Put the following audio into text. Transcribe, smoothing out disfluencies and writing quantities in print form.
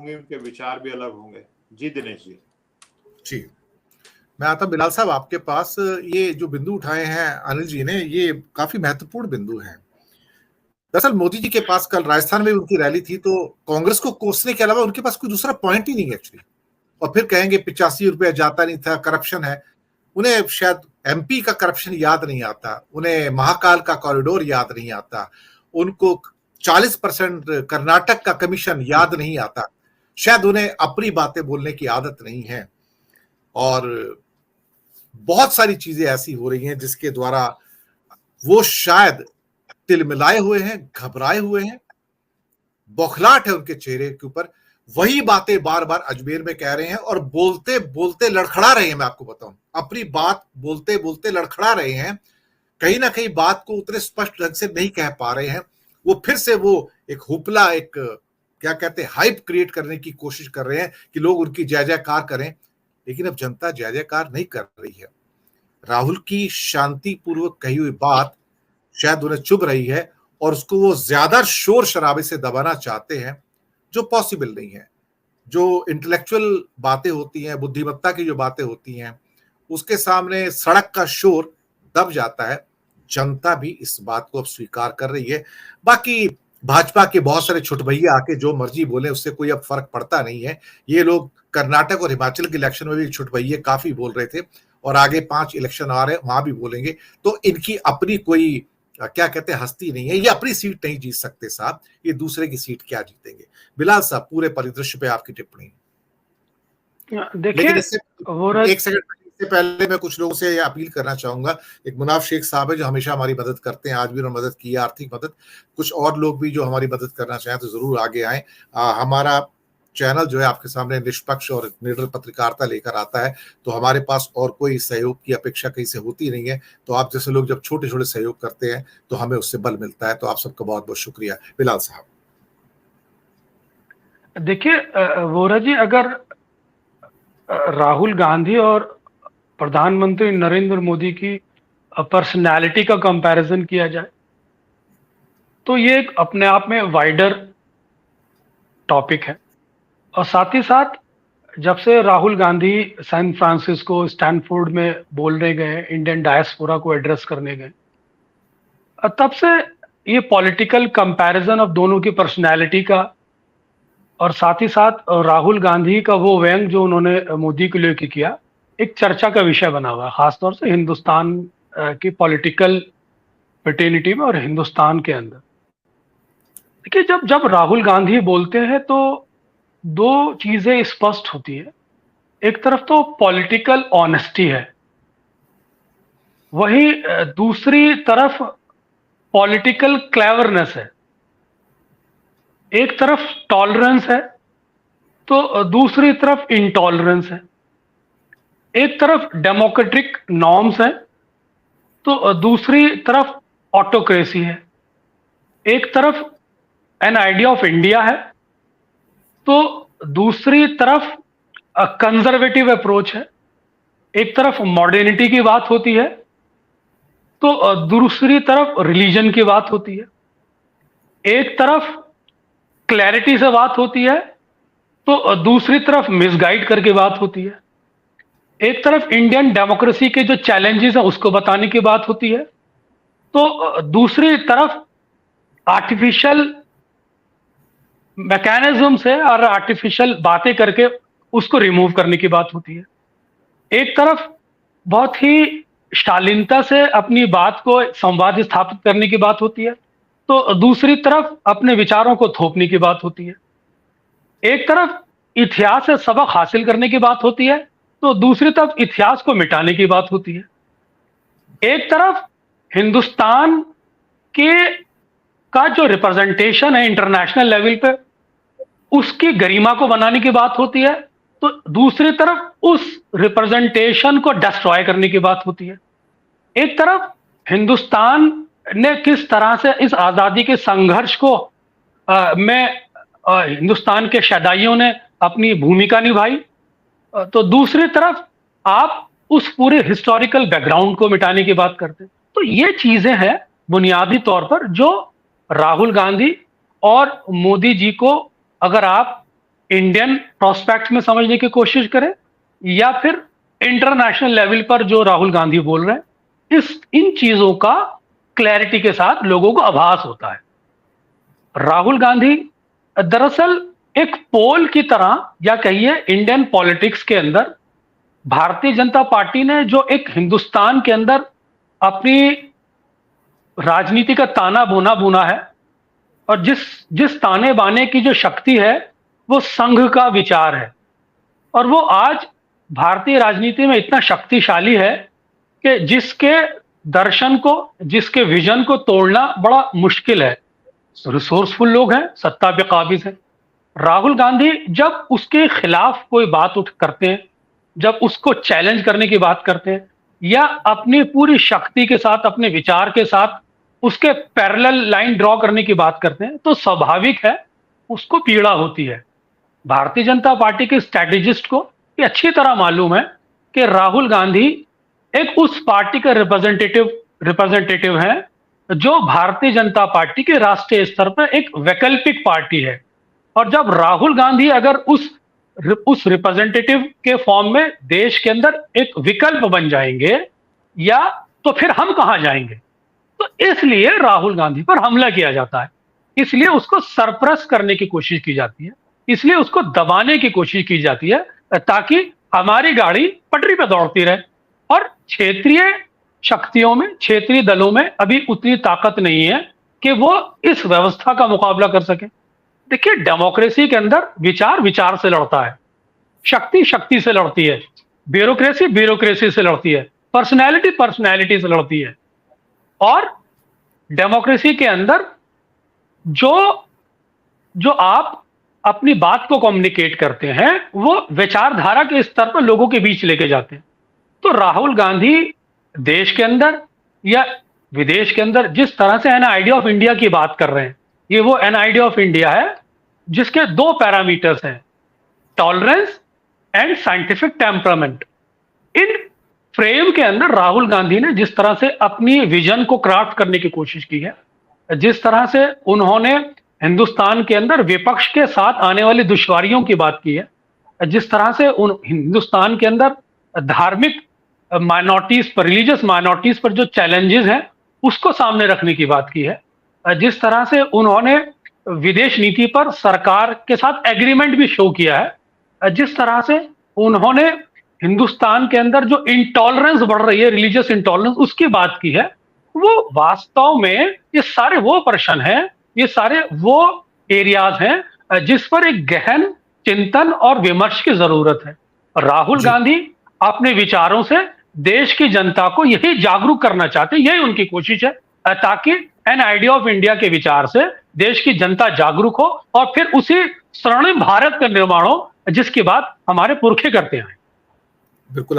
होंगे, उनके विचार भी अलग होंगे। जी दिनेश जी। जी, मैं आता बिलाल साहब आपके पास। ये जो बिंदु उठाए हैं अनिल जी ने, ये काफी महत्वपूर्ण बिंदु हैं। दरअसल मोदी जी के पास कल राजस्थान में उनकी रैली थी, तो कांग्रेस को कोसने के अलावा उनके पास कोई दूसरा पॉइंट ही नहीं है एक्चुअली। और फिर कहेंगे 85 रुपया जाता नहीं था, करप्शन है। उन्हें शायद एमपी का करप्शन याद नहीं आता, उन्हें महाकाल का कॉरिडोर याद नहीं आता, उनको 40% कर्नाटक का कमीशन याद नहीं आता। शायद उन्हें अपनी बातें बोलने की आदत नहीं है, और बहुत सारी चीजें ऐसी हो रही हैं जिसके द्वारा वो शायद तिलमिलाए हुए हैं, घबराए हुए हैं, बौखलाहट है उनके चेहरे के ऊपर। वही बातें बार बार अजमेर में कह रहे हैं और बोलते बोलते लड़खड़ा रहे हैं। मैं आपको बताऊं, अपनी बात बोलते बोलते लड़खड़ा रहे हैं। कहीं ना कहीं बात को उतने स्पष्ट ढंग से नहीं कह पा रहे हैं। वो फिर से वो एक हुपला, एक क्या कहते हैं, हाइप क्रिएट करने की कोशिश कर रहे हैं कि लोग उनकी जय जयकार करें। लेकिन अब जनता जय जयकार नहीं कर रही है। राहुल की शांतिपूर्वक कही हुई बात शायद उन्हें चुभ रही है, और उसको वो ज्यादा शोर शराबे से दबाना चाहते हैं, जो पॉसिबल नहीं है। जो इंटेलेक्चुअल बातें होती हैं, बुद्धिमत्ता की जो बातें होती हैं, उसके सामने सड़क का शोर दब जाता है। जनता भी इस बात को अब स्वीकार कर रही है। बाकी भाजपा के बहुत सारे छुटभैया आके जो मर्जी बोले, उससे कोई अब फर्क पड़ता नहीं है। ये लोग कर्नाटक और हिमाचल के इलेक्शन में भी छुटभैये काफी बोल रहे थे, और आगे 5 इलेक्शन आ रहे हैं, वहां भी बोलेंगे। तो इनकी अपनी कोई क्या कहते हैं, हस्ती नहीं है। ये अपनी सीट नहीं जीत सकते साहब, ये दूसरे की सीट क्या जीतेंगे। बिलाल साहब, पूरे परिदृश्य पे आपकी टिप्पणी। देखिए, एक सेकंड, इससे पहले मैं कुछ लोगों से अपील करना चाहूंगा। एक मुनाफ शेख साहब है जो हमेशा हमारी मदद करते हैं, आज भी उन्होंने मदद की है, आर्थिक मदद। कुछ और लोग भी जो हमारी मदद करना चाहें तो जरूर आगे आए। हमारा चैनल जो है आपके सामने निष्पक्ष और निडर पत्रकारिता लेकर आता है, तो हमारे पास और कोई सहयोग की अपेक्षा कहीं से होती नहीं है। तो आप जैसे लोग जब छोटे छोटे सहयोग करते हैं तो हमें उससे बल मिलता है। तो आप सबका बहुत बहुत शुक्रिया। बिलाल साहब। देखिए वोरा जी, अगर राहुल गांधी और प्रधानमंत्री नरेंद्र मोदी की पर्सनालिटी का कंपैरिजन किया जाए तो ये एक अपने आप में वाइडर टॉपिक है। और साथ ही साथ जब से Rahul Gandhi San Francisco, Stanford में बोलने गए, इंडियन डायस्पोरा को एड्रेस करने गए, तब से ये पॉलिटिकल कंपैरिजन अब दोनों की पर्सनैलिटी का, और साथ ही साथ राहुल गांधी का वो व्यंग जो उन्होंने मोदी को लेकर किया, एक चर्चा का विषय बना हुआ है, खासतौर से हिंदुस्तान की पॉलिटिकल फिटेनिटी में और हिंदुस्तान के अंदर। देखिए, जब राहुल गांधी बोलते हैं तो दो चीजें स्पष्ट होती है। एक तरफ तो पॉलिटिकल ऑनेस्टी है, वही दूसरी तरफ पॉलिटिकल क्लेवरनेस है। एक तरफ टॉलरेंस है तो दूसरी तरफ इंटॉलरेंस है। एक तरफ डेमोक्रेटिक नॉर्म्स है तो दूसरी तरफ ऑटोक्रेसी है। एक तरफ एन आइडिया ऑफ इंडिया है तो दूसरी तरफ कंजर्वेटिव अप्रोच है। एक तरफ मॉडर्निटी की बात होती है तो दूसरी तरफ रिलीजन की बात होती है। एक तरफ क्लैरिटी से बात होती है तो दूसरी तरफ मिसगाइड करके बात होती है। एक तरफ इंडियन डेमोक्रेसी के जो चैलेंजेस हैं उसको बताने की बात होती है, तो दूसरी तरफ आर्टिफिशियल मैकेनिज्म से और आर्टिफिशियल बातें करके उसको रिमूव करने की बात होती है। एक तरफ बहुत ही शालीनता से अपनी बात को संवाद स्थापित करने की बात होती है, तो दूसरी तरफ अपने विचारों को थोपने की बात होती है। एक तरफ इतिहास से सबक हासिल करने की बात होती है तो दूसरी तरफ इतिहास को मिटाने की बात होती है। एक तरफ हिंदुस्तान के का जो रिप्रेजेंटेशन है इंटरनेशनल लेवल पे, उसकी गरिमा को बनाने की बात होती है, तो दूसरी तरफ उस रिप्रेजेंटेशन को डिस्ट्रॉय करने की बात होती है। एक तरफ हिंदुस्तान ने किस तरह से इस आजादी के संघर्ष को हिंदुस्तान के शहदाइयों ने अपनी भूमिका निभाई, तो दूसरी तरफ आप उस पूरे हिस्टोरिकल बैकग्राउंड को मिटाने की बात करते हैं। तो ये चीजें हैं बुनियादी तौर पर जो राहुल गांधी और मोदी जी को अगर आप इंडियन प्रोस्पेक्ट में समझने की कोशिश करें या फिर इंटरनेशनल लेवल पर जो राहुल गांधी बोल रहे हैं, इन चीजों का क्लैरिटी के साथ लोगों को आभास होता है। राहुल गांधी दरअसल एक पोल की तरह, या कहिए इंडियन पॉलिटिक्स के अंदर भारतीय जनता पार्टी ने जो एक हिंदुस्तान के अंदर अपनी राजनीति का ताना बुना है, और जिस ताने बाने की जो शक्ति है वो संघ का विचार है, और वो आज भारतीय राजनीति में इतना शक्तिशाली है कि जिसके दर्शन को, जिसके विजन को तोड़ना बड़ा मुश्किल है। रिसोर्सफुल लोग हैं, सत्ता पे काबिज हैं। राहुल गांधी जब उसके खिलाफ कोई बात उठ करते हैं, जब उसको चैलेंज करने की बात करते हैं, या अपनी पूरी शक्ति के साथ, अपने विचार के साथ उसके पैरेलल लाइन ड्रॉ करने की बात करते हैं, तो स्वाभाविक है उसको पीड़ा होती है। भारतीय जनता पार्टी के स्ट्रैटेजिस्ट को ये अच्छी तरह मालूम है कि राहुल गांधी एक उस पार्टी का रिप्रेजेंटेटिव है जो भारतीय जनता पार्टी के राष्ट्रीय स्तर पर एक वैकल्पिक पार्टी है। और जब राहुल गांधी अगर उस रिप्रेजेंटेटिव के फॉर्म में देश के अंदर एक विकल्प बन जाएंगे, या तो फिर हम कहां जाएंगे। तो इसलिए राहुल गांधी पर हमला किया जाता है, इसलिए उसको सरप्रेस करने की कोशिश की जाती है, इसलिए उसको दबाने की कोशिश की जाती है, ताकि हमारी गाड़ी पटरी पर दौड़ती रहे। और क्षेत्रीय शक्तियों में, क्षेत्रीय दलों में अभी उतनी ताकत नहीं है कि वो इस व्यवस्था का मुकाबला कर सके। देखिए, डेमोक्रेसी के अंदर विचार विचार से लड़ता है, शक्ति शक्ति से लड़ती है, ब्यूरोक्रेसी ब्यूरोक्रेसी से लड़ती है, पर्सनैलिटी पर्सनैलिटी से लड़ती है। और डेमोक्रेसी के अंदर जो आप अपनी बात को कम्युनिकेट करते हैं, वो विचारधारा के स्तर पर लोगों के बीच लेके जाते हैं। तो राहुल गांधी देश के अंदर या विदेश के अंदर जिस तरह से एन आइडिया ऑफ इंडिया की बात कर रहे हैं, ये वो एन आइडिया ऑफ इंडिया है जिसके 2 पैरामीटर्स हैं, tolerance and scientific temperament. In frame के अंदर राहुल गांधी ने जिस तरह से अपनी विजन को क्राफ्ट करने की कोशिश की है, जिस तरह से उन्होंने हिंदुस्तान के अंदर विपक्ष के साथ आने वाली दुश्वारियों की बात की है, जिस तरह से हिंदुस्तान के अंदर धार्मिक माइनॉरिटीज पर, रिलीजियस माइनॉरिटीज पर जो चैलेंजेस हैं उसको सामने रखने की बात की है, जिस तरह से उन्होंने विदेश नीति पर सरकार के साथ एग्रीमेंट भी शो किया है, जिस तरह से उन्होंने हिंदुस्तान के अंदर जो इंटॉलरेंस बढ़ रही है, रिलीजियस इंटॉलरेंस, उसकी बात की है, वो वास्तव में ये सारे वो प्रश्न हैं, ये सारे वो एरियाज हैं जिस पर एक गहन चिंतन और विमर्श की जरूरत है। राहुल गांधी अपने विचारों से देश की जनता को यही जागरूक करना चाहते हैं, यही उनकी कोशिश है, ताकि एन आइडिया ऑफ इंडिया के विचार से देश की जनता जागरूक हो और फिर उसी स्वर्णिम भारत का निर्माण हो जिसकी बात हमारे पुरखे करते हैं। बिल्कुल।